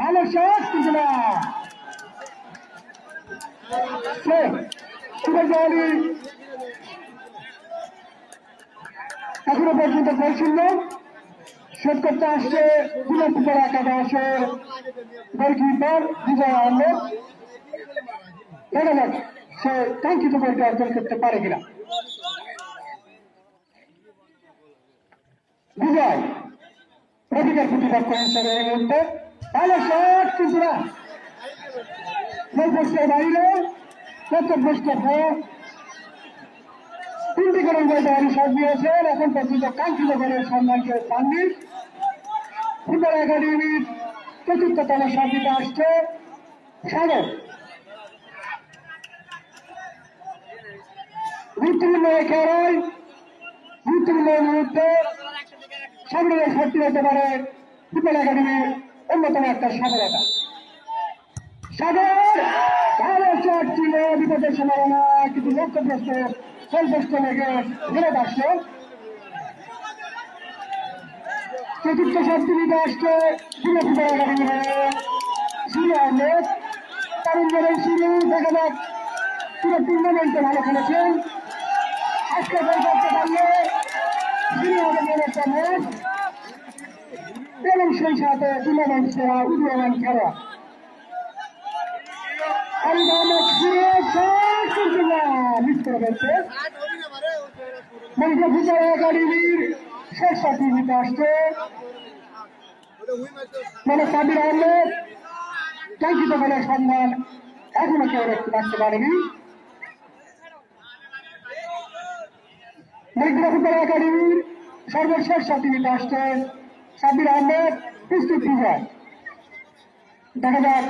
ভালো শট কিন্তু না এখনো পর্যন্ত বলছিল শোধ করতে আসছে দিনাজপুর একাদশের গোলকিপার বিজয় আহমেদ। দেখা যাক সে কাঙ্ক্ষিত গোলটি অর্জন করতে পারে কিনা। বিজয় প্রতিকার প্রতিবাদ করেছেন এই মুহূর্তে ভালো শট কিন্তু না গোলপোস্টের বাইরে লক্ষ্যভ্রষ্ট হয়ে তিনটি গোলের ময়দানে শট দিয়েছেন। এখন পর্যন্ত কাঙ্ক্ষিত গোলের সন্ধান কেউ পাননি। ফুটবল একাডেমির চতুর্থতম শট দিতে আসছে সাগর। গুরুত্বপূর্ণ এই খেলায় গুরুত্বপূর্ণ মুহূর্তে সাগরের শক্তি হতে পারে ফুটবল একাডেমির অন্যতম একটা সফলতা। সাগর ভালো শট ছিল, বিপদের সম্ভাবনা কিন্তু লক্ষ্যভ্রষ্ট গোলপোস্টে লেগে ফেরত আসলো। চতুর্থ শক্তি নিতে আসছে ফুটবল একাডেমির শুরু আহমেদ। তারুণ্যের শুরু দেখা যাক পুরো টুর্নামেন্টে ভালো খেলেছেন। আজকে গোল করতে পারলে শুরু হবে একটা ম্যাচ এবং সেই সাথে টুর্নামেন্ট সেরা উদীয়মান খেলোয়াড় একাডেমির শেষ শটটি নিতে আসছে মানে সাবির আহমেদ। কাঙ্ক্ষিত গোলের সন্ধান এখনো কেউ দেখতে পারতে পারেনি। ফুটবল একাডেমির সর্বশেষ শটটি নিতে আসছে সাবির আহমেদ। প্রস্তুত বিজয় দেখা যাক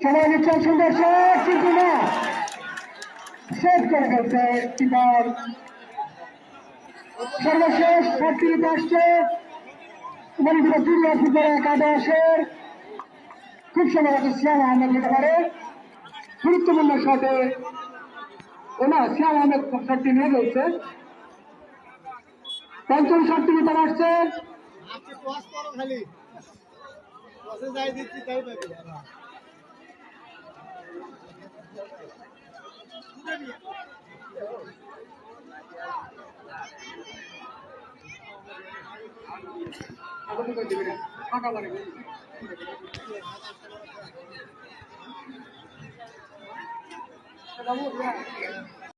সময় নিচ্ছেন সুন্দর শট কিন্তু না সেভ করে ফেলছে কিপার। সর্বশেষ শটটি নিতে আসছে ফুটবল একাদশের খুব সম্ভবত শ্যাম আহমেদ হতে পারে। গুরুত্বপূর্ণ শটে ওনা শ্যাম আহমেদ শটটি নিয়ে রয়েছে। পঞ্চম শটটি নিতে আসছে ফাঁকা